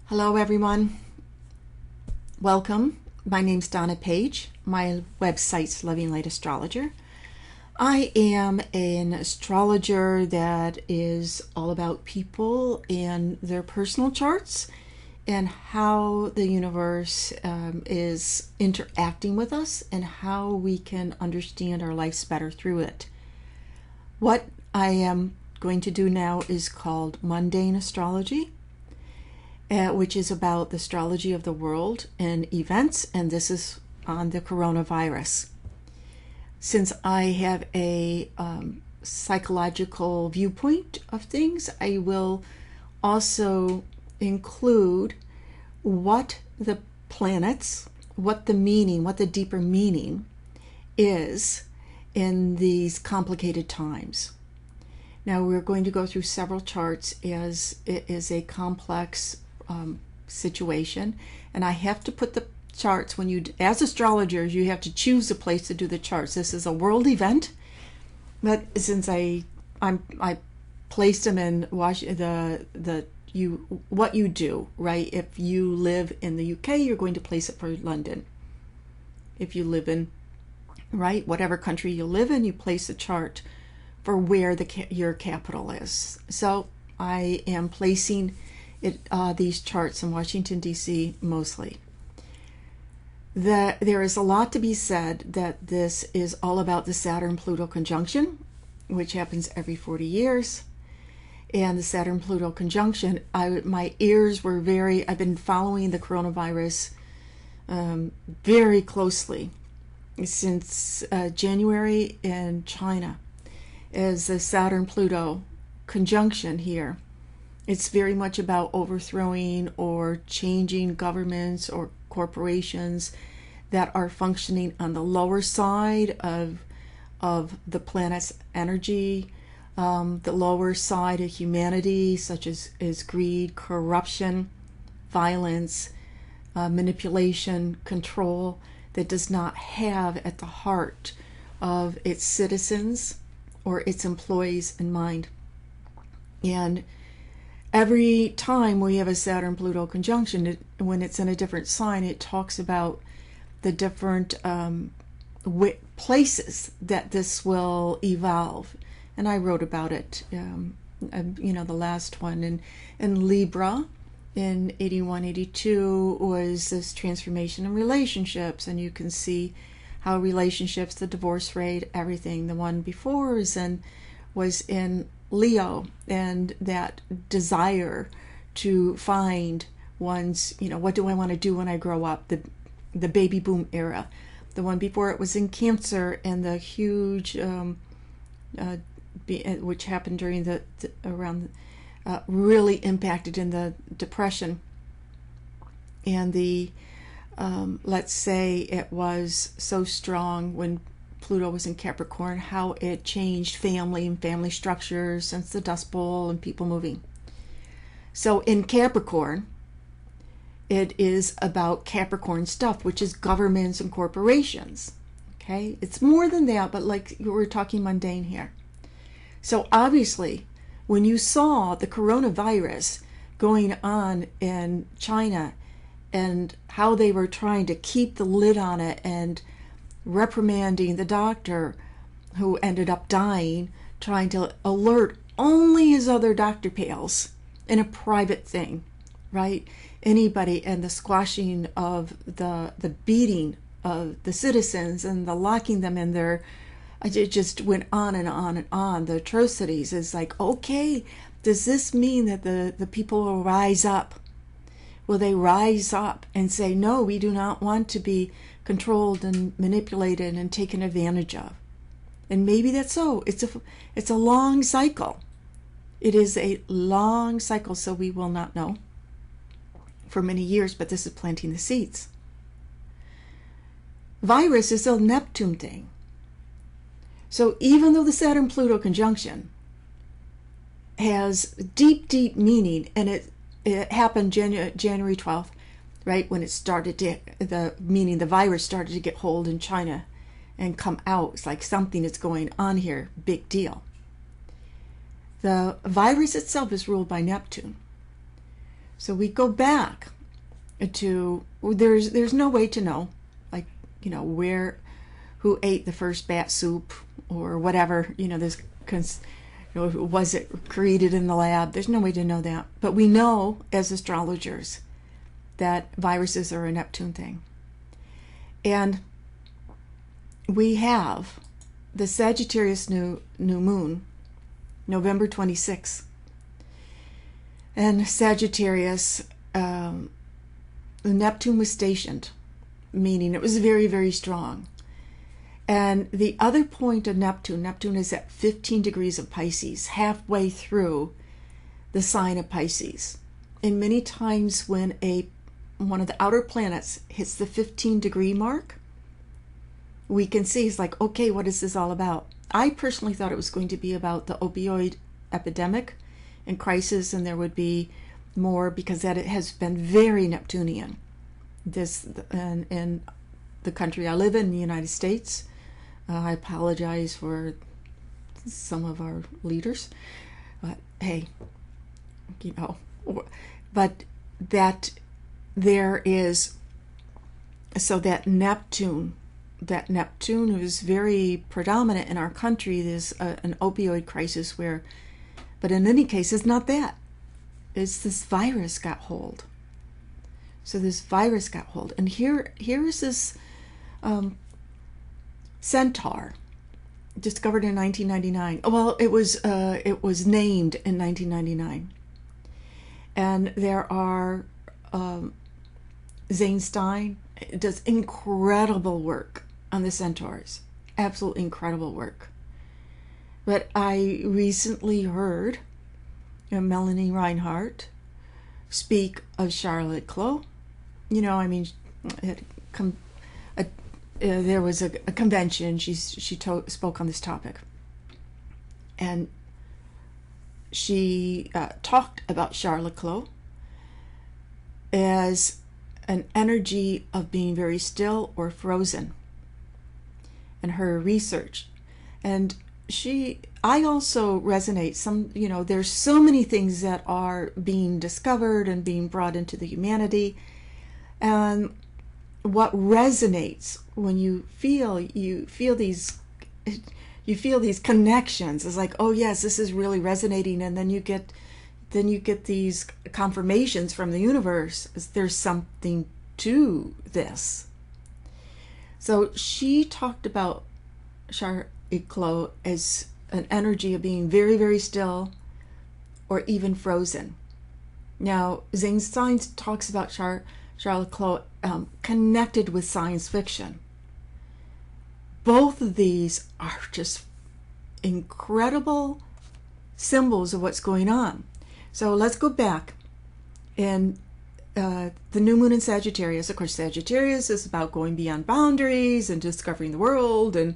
Hello everyone, welcome. My name's Donna Page. My website's Loving Light Astrologer. I am an astrologer that is all about people and their personal charts and how the universe is interacting with us and how we can understand our lives better through it. What I am going to do now is called mundane astrology, which is about the astrology of the world and events, and this is on the coronavirus. Since I have a psychological viewpoint of things, I will also include what the planets, what the deeper meaning is in these complicated times. Now we're going to go through several charts as it is a complex situation, and I have to put the charts, as astrologers, you have to choose a place to do the charts. This is a world event, but since I placed them in what you do, right? If you live in the UK, you're going to place it for London. If you live in, right, whatever country you live in, you place a chart for where your capital is. So I am placing these charts in Washington, D.C. mostly. There is a lot to be said that this is all about the Saturn-Pluto conjunction, which happens every 40 years. And the Saturn-Pluto conjunction, my ears were I've been following the coronavirus very closely since January in China, as the Saturn-Pluto conjunction here. It's very much about overthrowing or changing governments or corporations that are functioning on the lower side of the planet's energy, the lower side of humanity, such as greed, corruption, violence, manipulation, control, that does not have at the heart of its citizens or its employees in mind. And every time we have a Saturn-Pluto conjunction, when it's in a different sign, it talks about the different places that this will evolve. And I wrote about it, the last one. In Libra, in 81, 82, was this transformation in relationships. And you can see how relationships, the divorce rate, everything. The one before was in Leo, and that desire to find one's, what do I want to do when I grow up, the baby boom era. The one before it was in Cancer, and the huge, which happened during really impacted in the Depression. And let's say it was so strong when Pluto was in Capricorn, how it changed family and family structures since the Dust Bowl and people moving. So in Capricorn, it is about Capricorn stuff, which is governments and corporations. Okay, it's more than that, but like we're talking mundane here. So obviously, when you saw the coronavirus going on in China and how they were trying to keep the lid on it and reprimanding the doctor who ended up dying, trying to alert only his other doctor pals in a private thing, right? Anybody, and the squashing of the beating of the citizens and the locking them in there. It just went on and on and on. The atrocities is like, okay, does this mean that the people will rise up? Will they rise up and say, no, we do not want to be controlled and manipulated and taken advantage of? And maybe that's so. It's a long cycle. It is a long cycle, so we will not know for many years, but this is planting the seeds. Virus is a Neptune thing. So even though the Saturn-Pluto conjunction has deep, deep meaning, and it happened January 12th, right, when it started the virus started to get hold in China and come out. It's like something is going on here, big deal. The virus itself is ruled by Neptune. So we go back to, there's no way to know, like, who ate the first bat soup or whatever, was it created in the lab? There's no way to know that. But we know as astrologers that viruses are a Neptune thing. And we have the Sagittarius new moon, November 26th. And Sagittarius, Neptune was stationed, meaning it was very, very strong. And the other point of Neptune is at 15 degrees of Pisces, halfway through the sign of Pisces. And many times when one of the outer planets hits the 15-degree mark, we can see, it's like, okay, what is this all about? I personally thought it was going to be about the opioid epidemic and crisis, and there would be more, because that it has been very Neptunian. In the country I live in, the United States, I apologize for some of our leaders, but hey, but that there is, so that Neptune is very predominant in our country. There's an opioid crisis but in any case, it's not that. It's this virus got hold. So this virus got hold. And here is this centaur discovered in 1999. Well, it was named in 1999. And there are Zane Stein does incredible work on the centaurs, absolutely incredible work. But I recently heard Melanie Reinhardt speak of Charlotte Clow. There was a convention. She spoke on this topic, and she talked about Charlotte Clow as an energy of being very still or frozen, and her research. And I also resonate there's so many things that are being discovered and being brought into the humanity. And what resonates when you feel these connections is like, oh yes, this is really resonating. And then you get these confirmations from the universe as there's something to this. So she talked about Charlotte Clow as an energy of being very, very still or even frozen. Now, Zane Stein talks about Charlotte Clow connected with science fiction. Both of these are just incredible symbols of what's going on. So let's go back. In the new moon in Sagittarius, of course, Sagittarius is about going beyond boundaries and discovering the world and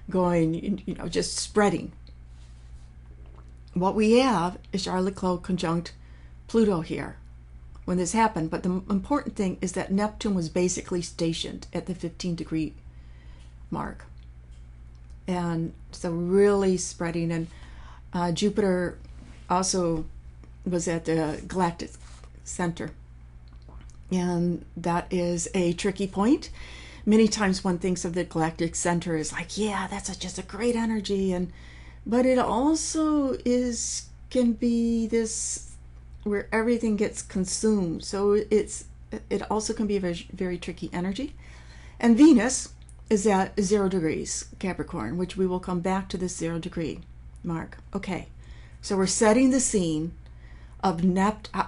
going, just spreading. What we have is Charlotte Clow conjunct Pluto here when this happened. But the important thing is that Neptune was basically stationed at the 15-degree mark. And so really spreading. And Jupiter also was at the galactic center. And that is a tricky point. Many times one thinks of the galactic center as like, yeah, that's just a great energy, but it also can be this where everything gets consumed. So it also can be a very, very tricky energy. And Venus is at 0 degrees Capricorn, which we will come back to this 0 degree mark. Okay, so we're setting the scene of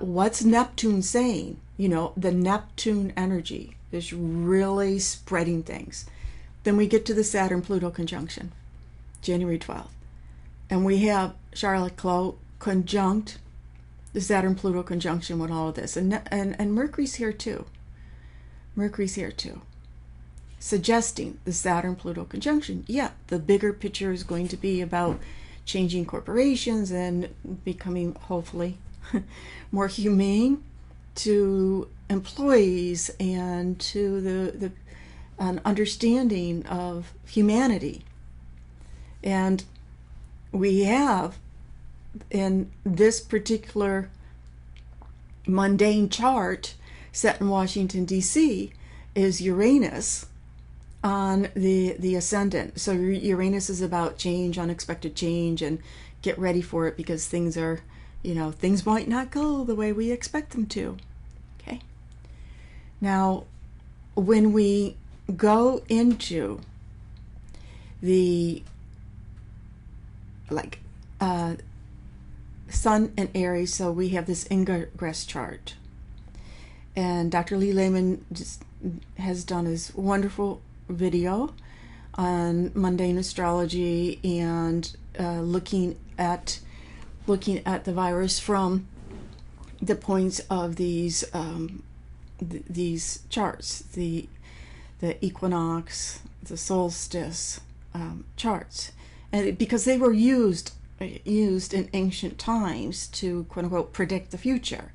what's Neptune saying? The Neptune energy is really spreading things. Then we get to the Saturn-Pluto conjunction, January 12th. And we have Charlotte Clow conjunct the Saturn-Pluto conjunction with all of this. And Mercury's here too. Suggesting the Saturn-Pluto conjunction. Yeah, the bigger picture is going to be about changing corporations and becoming, hopefully, more humane to employees and to an understanding of humanity. And we have in this particular mundane chart set in Washington, D.C. is Uranus on the ascendant. So Uranus is about change, unexpected change, and get ready for it because things are, things might not go the way we expect them to. Okay. Now, when we go into the Sun and Aries, so we have this ingress chart, and Dr. Lee Lehman just has done his wonderful video on mundane astrology and looking at the virus from the points of these charts, the equinox, the solstice charts, and because they were used in ancient times to quote unquote predict the future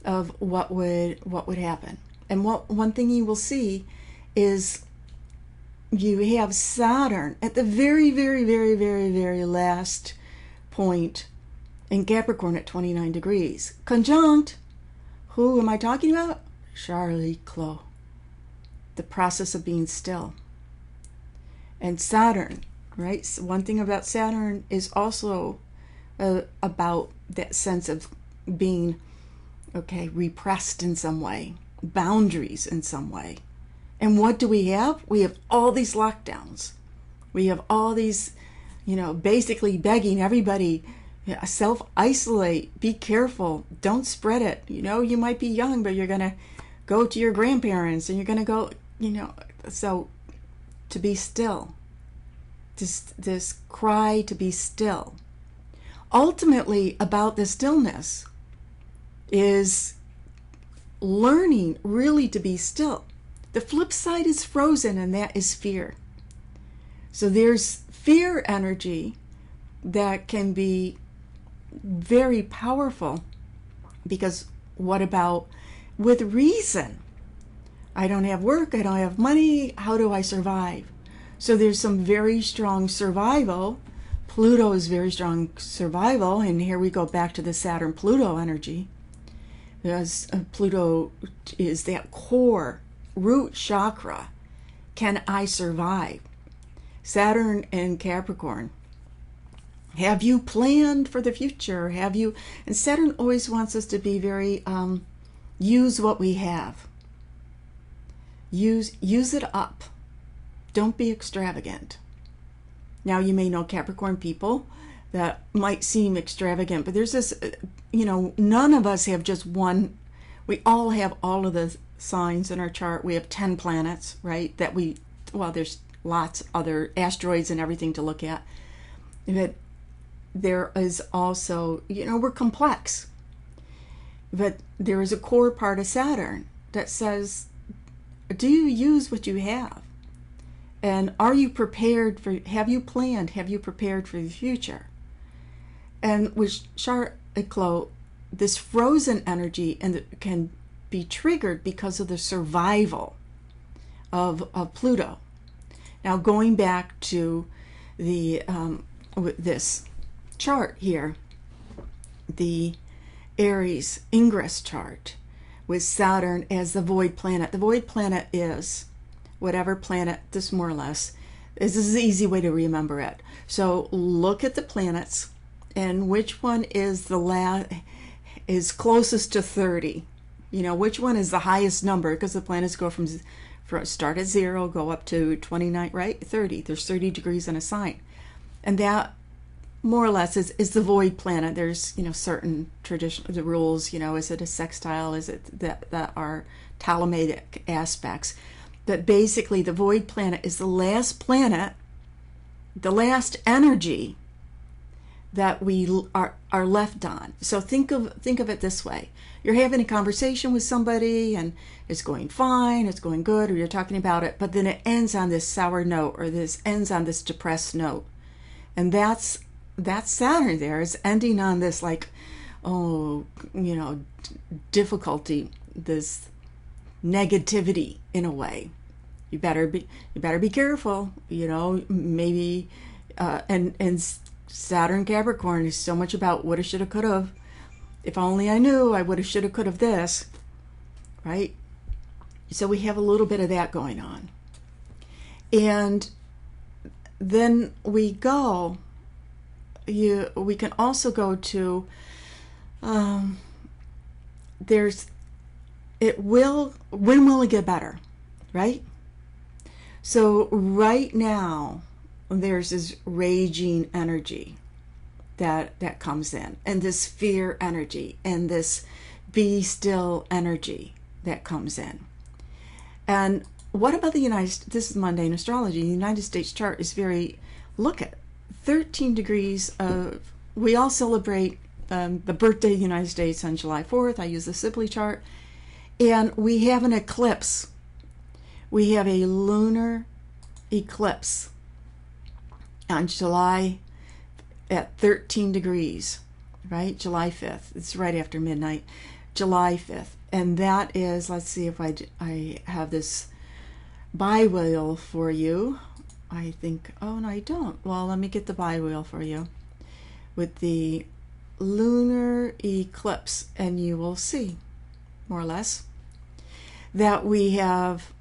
of what would happen. And one thing you will see is you have Saturn at the very, very, very, very, very last point in Capricorn at 29 degrees. Conjunct, who am I talking about? Charlie Clos. The process of being still. And Saturn, right? So one thing about Saturn is also about that sense of being, repressed in some way, boundaries in some way. And what do we have? We have all these lockdowns. We have all these, basically begging everybody, self-isolate, be careful, don't spread it. You might be young, but you're going to go to your grandparents and you're going to go, so to be still. This cry to be still. Ultimately, about the stillness is learning really to be still. The flip side is frozen, and that is fear. So there's fear energy that can be very powerful, because what about with reason? I don't have work, I don't have money, how do I survive? So there's some very strong survival. Pluto is very strong survival, and here we go back to the Saturn-Pluto energy. Because Pluto is that core root chakra. Can I survive? Saturn and Capricorn. Have you planned for the future? Have you? And Saturn always wants us to be very, use what we have. Use it up. Don't be extravagant. Now, you may know Capricorn people that might seem extravagant, but there's this, none of us have just one. We all have all of the signs in our chart. We have 10 planets, right? There's lots other asteroids and everything to look at. But there is also, we're complex. But there is a core part of Saturn that says, do you use what you have? And are you prepared have you planned, have you prepared for the future? And with Charlie Clos, this frozen energy can be triggered because of the survival of Pluto. Now, going back to the this chart here, the Aries ingress chart with Saturn as the void planet. The void planet is whatever planet, this more or less. This is the easy way to remember it. So look at the planets and which one is is closest to 30. Which one is the highest number, because the planets go from start at 0, go up to 29, right? 30. There's 30 degrees in a sign. And that more or less is the void planet. There's, certain the rules, is it a sextile? Is it that are Ptolemaic aspects? But basically the void planet is the last planet, the last energy that we are left on. So think of it this way. You're having a conversation with somebody and it's going fine, it's going good, or you're talking about it, but then it ends on this sour note, or this ends on this depressed note. And that's Saturn there is ending on this difficulty, this negativity in a way. You better be careful, maybe and Saturn Capricorn is so much about woulda, shoulda, coulda. if only I knew, I would have, should have, could have this, right? So we have a little bit of that going on. And then we can also go to, when will it get better, right? So right now, there's this raging energy that comes in, and this fear energy, and this be still energy that comes in. And what about the United States? This is mundane astrology. The United States chart is very, look at 13 degrees of, we all celebrate the birthday of the United States on July 4th. I use the Sibley chart. And we have an eclipse. We have a lunar eclipse on July at 13 degrees, right? July 5th. It's right after midnight. July 5th. And that is, let's see if I have this bi-wheel for you. I think, oh no, I don't. Well, let me get the bi-wheel for you with the lunar eclipse, and you will see, more or less, that we have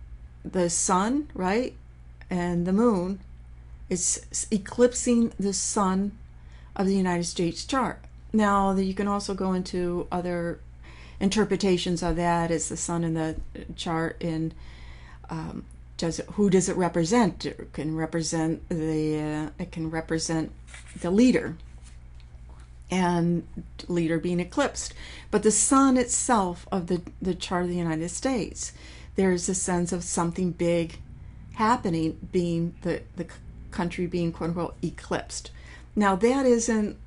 the sun, right? And the moon is eclipsing the sun of the United States chart. Now, you can also go into other interpretations of that. Is the sun in the chart in who does it represent? It can represent the leader, and leader being eclipsed. But the sun itself of the chart of the United States, there's a sense of something big happening, being the country being quote unquote eclipsed. Now that isn't,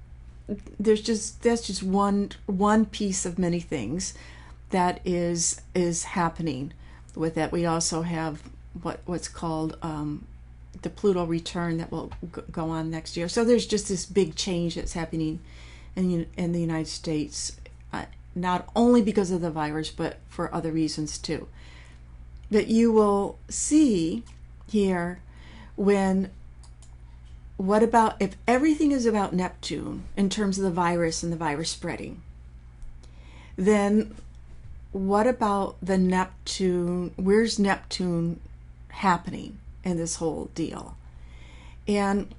that's just one piece of many things that is happening with that. We also have what's called the Pluto return that will go on next year. So there's just this big change that's happening in the United States, not only because of the virus, but for other reasons too. That you will see here what about if everything is about Neptune in terms of the virus and the virus spreading, then what about the Neptune? Where's Neptune happening in this whole deal? And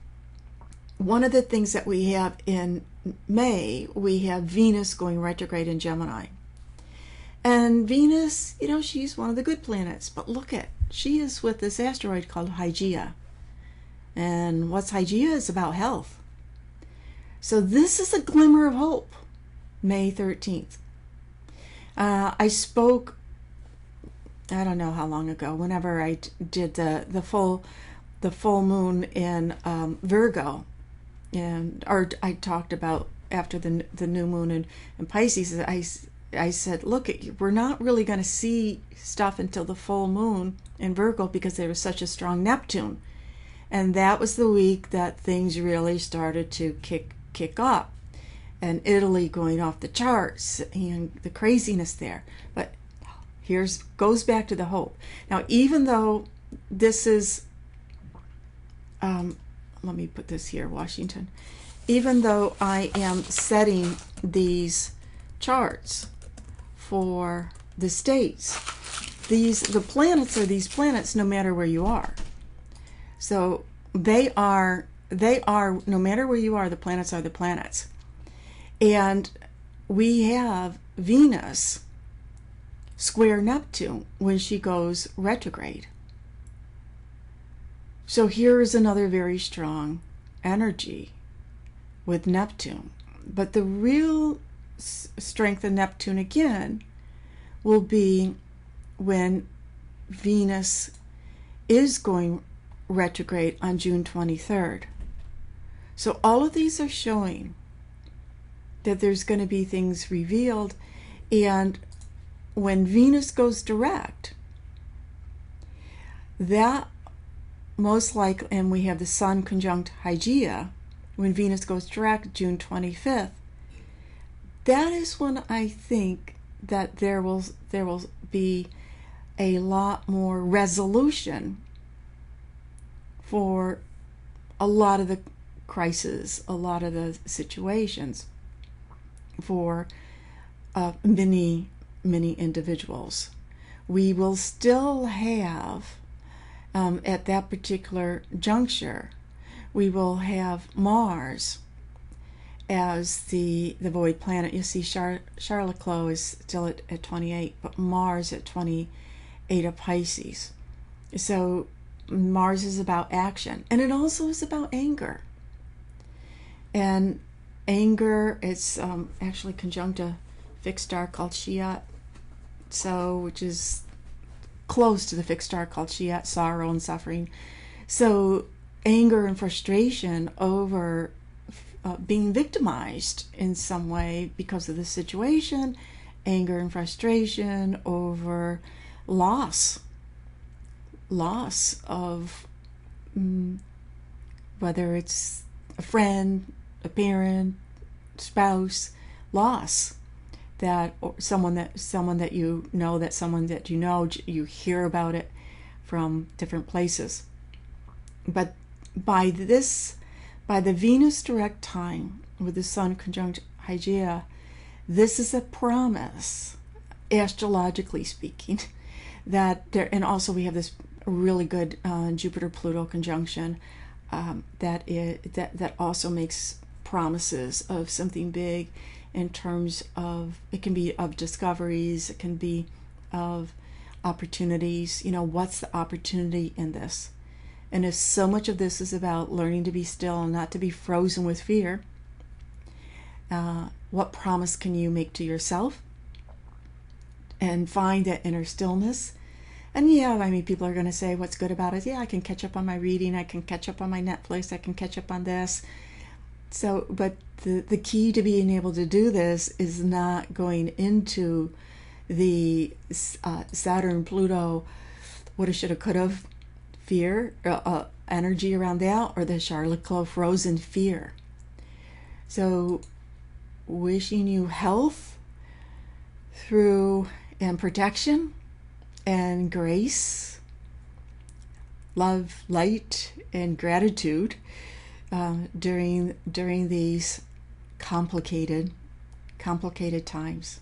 one of the things that we have in May, we have Venus going retrograde in Gemini. And Venus, she's one of the good planets, but she is with this asteroid called Hygeia. And what's Hygeia? Is about health. So this is a glimmer of hope, May 13th. I spoke, I don't know how long ago, whenever I did the full moon in Virgo, or I talked about after the new moon in Pisces. I said, look, we're not really going to see stuff until the full moon in Virgo because there was such a strong Neptune. And that was the week that things really started to kick up. And Italy going off the charts and the craziness there. But goes back to the hope. Now, even though this is, let me put this here, Washington. Even though I am setting these charts for the states, the planets are these planets no matter where you are. So they are no matter where you are, the planets are the planets. And we have Venus square Neptune when she goes retrograde. So here is another very strong energy with Neptune. But the real strength of Neptune again will be when Venus is going retrograde on June 23rd. So all of these are showing that there's going to be things revealed. And when Venus goes direct, that most likely, and we have the Sun conjunct Hygeia, when Venus goes direct June 25th, that is when I think that there will be a lot more resolution for a lot of the crises, a lot of the situations, for many, many individuals. We will still have, at that particular juncture, we will have Mars as the void planet. You see, Charlotte Clos is still at 28, but Mars at 28 of Pisces. So Mars is about action, and it also is about anger. And anger, it's actually conjunct a fixed star called Shiat, so which is close to the fixed star called Shiat, sorrow and suffering. So anger and frustration over being victimized in some way because of the situation, anger and frustration over loss of whether it's a friend, a parent, spouse, loss, that or someone that you know, you hear about it from different places. But by the Venus direct time with the Sun conjunct Hygeia, this is a promise, astrologically speaking, that there, and also we have this really good Jupiter-Pluto conjunction that also makes promises of something big in terms of, it can be of discoveries, it can be of opportunities. What's the opportunity in this? And if so much of this is about learning to be still and not to be frozen with fear, what promise can you make to yourself and find that inner stillness? And people are going to say, what's good about it? Yeah, I can catch up on my reading, I can catch up on my Netflix, I can catch up on this. So, but the key to being able to do this is not going into the Saturn, Pluto, woulda, shoulda, coulda fear, energy around that, or the Charlotte Clos frozen fear. So, wishing you health through and protection and grace, love, light, and gratitude during these complicated times.